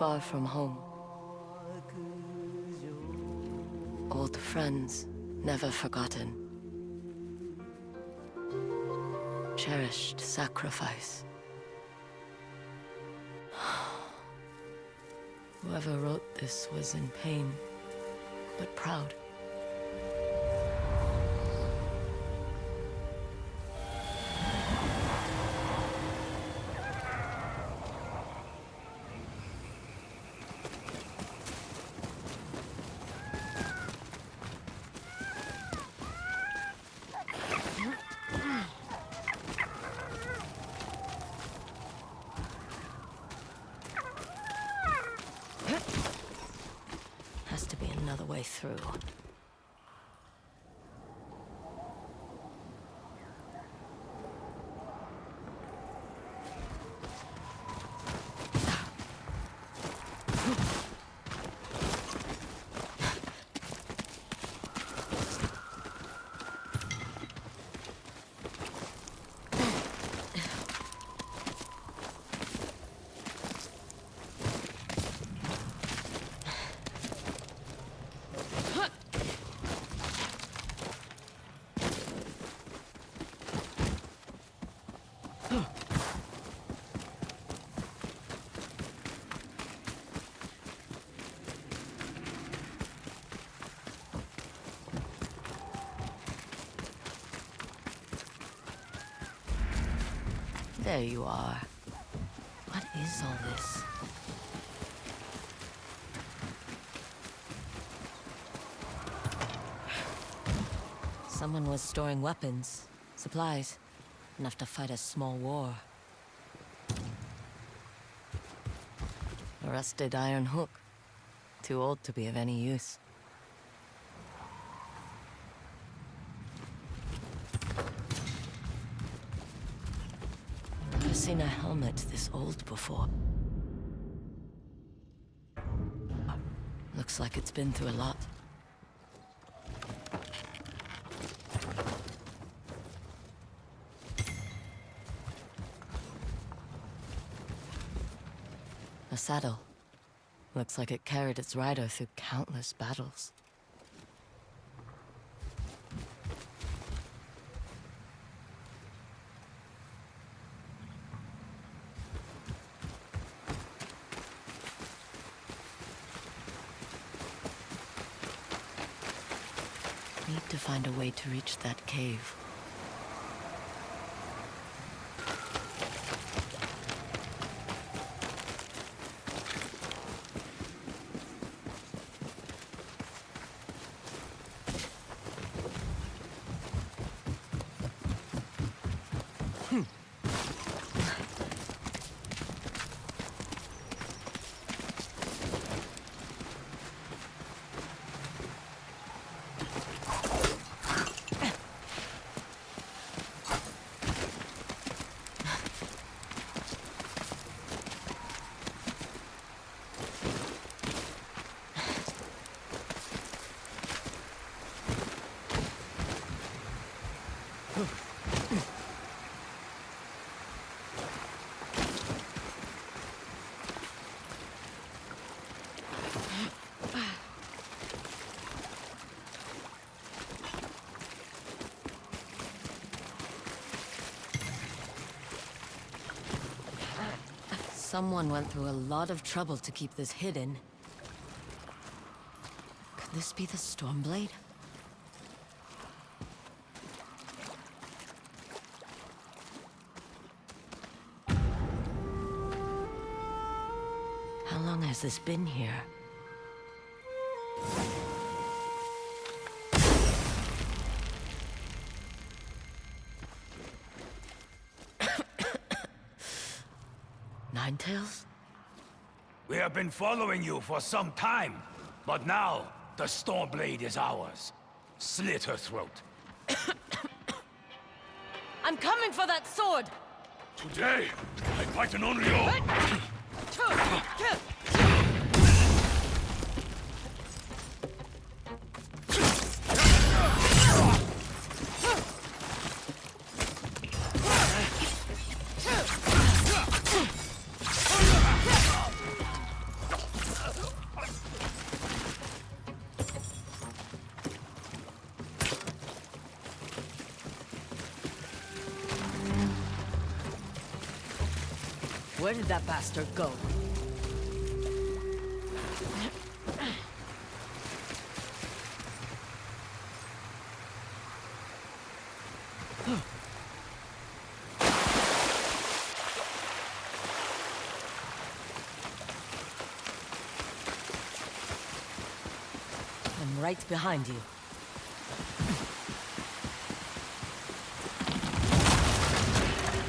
far from home. Old friends, never forgotten. Cherished sacrifice. Whoever wrote this was in pain, but proud. Has to be another way through. There you are. What is all this? Someone was storing weapons, supplies, enough to fight a small war. A rusted iron hook, too old to be of any use. I've never seen a helmet this old before. Looks like it's been through a lot. A saddle. Looks like it carried its rider through countless battles. Need to find a way to reach that cave. Someone went through a lot of trouble to keep this hidden. Could this be the Stormblade? How long has this been here? Ninetales? We have been following you for some time, but now the Stormblade is ours. Slit her throat. I'm coming for that sword! Today, I fight an only you. Where did that bastard go? I'm right behind you.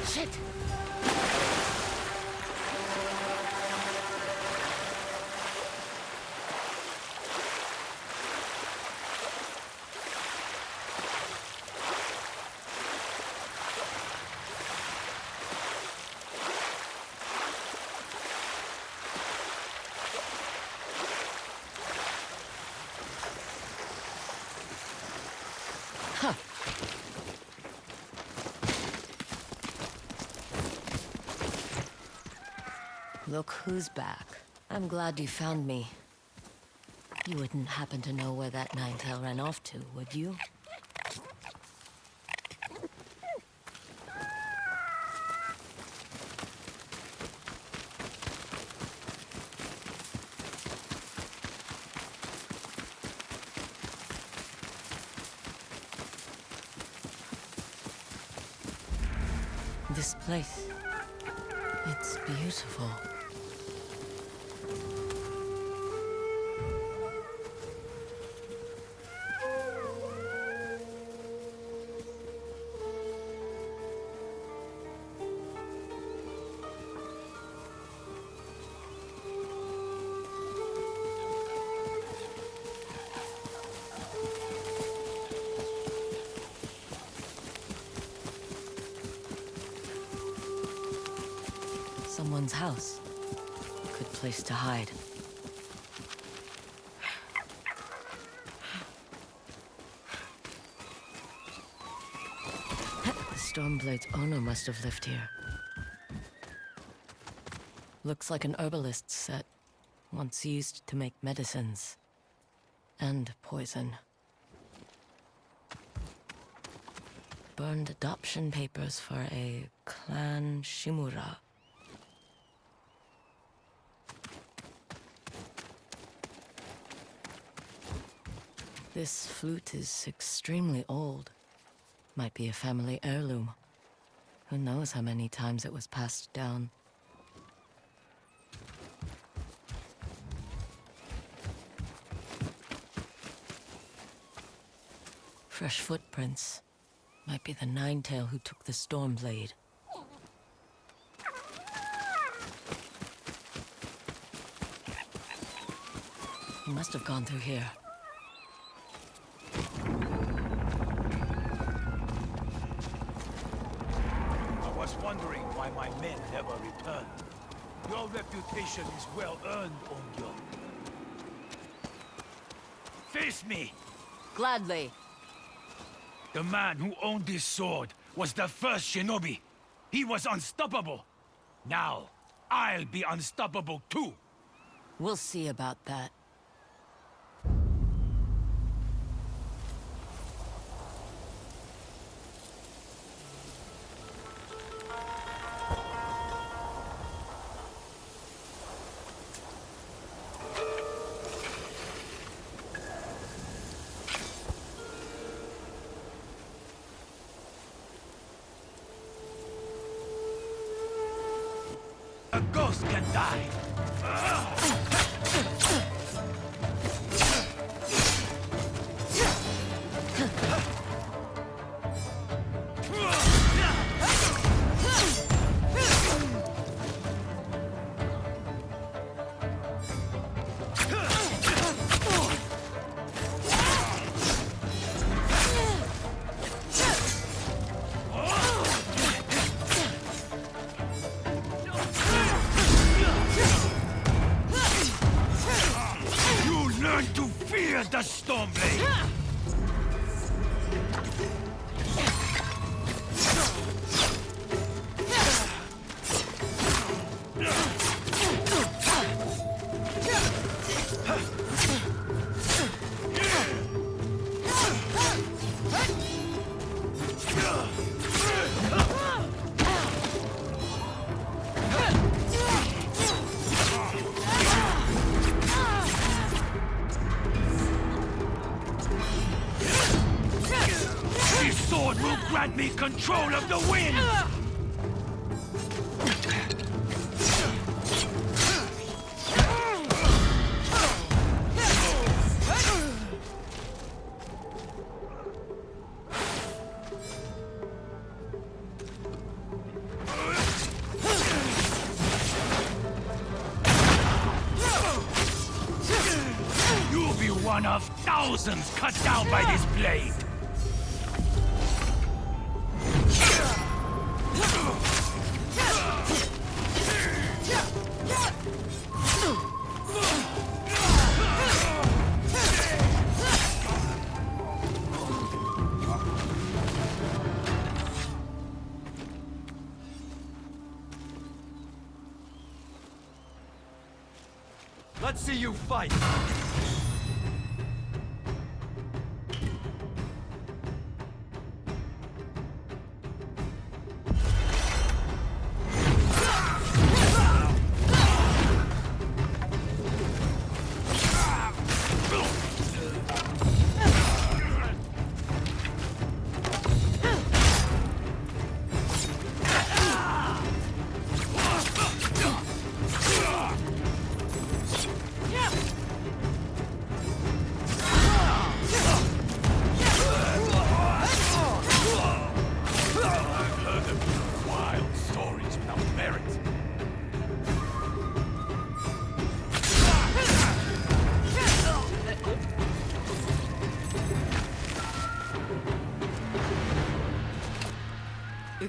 Shit! Huh. Look who's back. I'm glad you found me. You wouldn't happen to know where that nine-tail ran off to, would you? This place, it's beautiful. Someone's house. Good place to hide. The Stormblade's owner must have lived here. Looks like an herbalist's set, once used to make medicines. And poison. Burned adoption papers for a clan Shimura. This flute is extremely old. Might be a family heirloom. Who knows how many times it was passed down. Fresh footprints. Might be the Ninetail who took the Stormblade. He must have gone through here. I was wondering why my men never returned. Your reputation is well earned, Ongyo. Face me! Gladly. The man who owned this sword was the first shinobi. He was unstoppable. Now, I'll be unstoppable too. We'll see about that. A ghost can die. control of the wind! You'll be one of thousands cut down by this blade! Let's see you fight!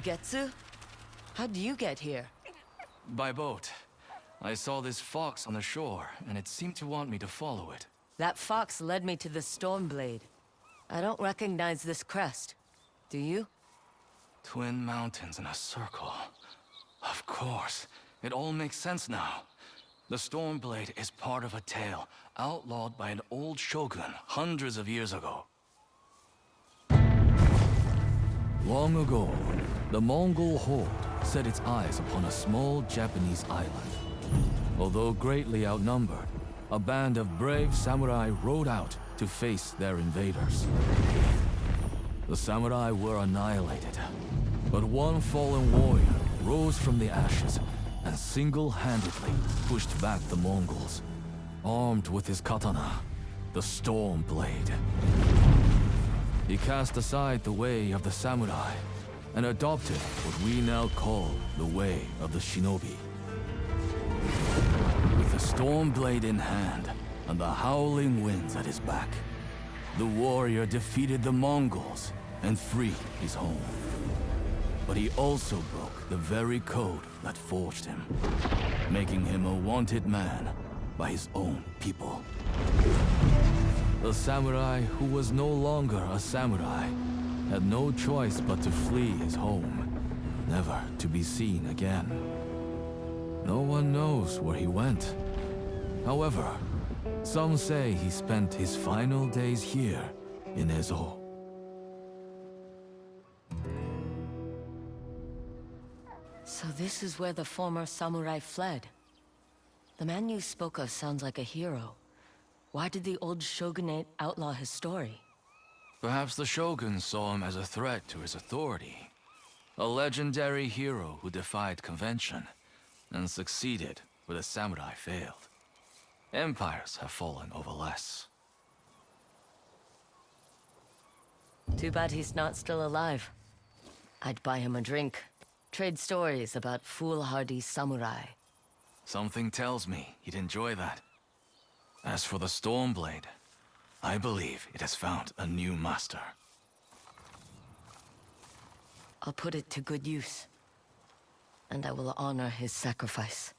Ugetsu? How'd you get here? By boat. I saw this fox on the shore, and it seemed to want me to follow it. That fox led me to the Stormblade. I don't recognize this crest. Do you? Twin mountains in a circle. Of course. It all makes sense now. The Stormblade is part of a tale outlawed by an old shogun hundreds of years ago. Long ago, the Mongol horde set its eyes upon a small Japanese island. Although greatly outnumbered, a band of brave samurai rode out to face their invaders. The samurai were annihilated, but one fallen warrior rose from the ashes and single-handedly pushed back the Mongols, armed with his katana, the Stormblade. He cast aside the way of the samurai and adopted what we now call the way of the shinobi. With the Stormblade in hand and the howling winds at his back, the warrior defeated the Mongols and freed his home. But he also broke the very code that forged him, making him a wanted man by his own people. The samurai who was no longer a samurai had no choice but to flee his home, never to be seen again. No one knows where he went. However, some say he spent his final days here in Ezo. So this is where the former samurai fled. The man you spoke of sounds like a hero. Why did the old shogunate outlaw his story? Perhaps the shogun saw him as a threat to his authority. A legendary hero who defied convention and succeeded where the samurai failed. Empires have fallen over less. Too bad he's not still alive. I'd buy him a drink. Trade stories about foolhardy samurai. Something tells me he'd enjoy that. As for the Stormblade, I believe it has found a new master. I'll put it to good use. And I will honor his sacrifice.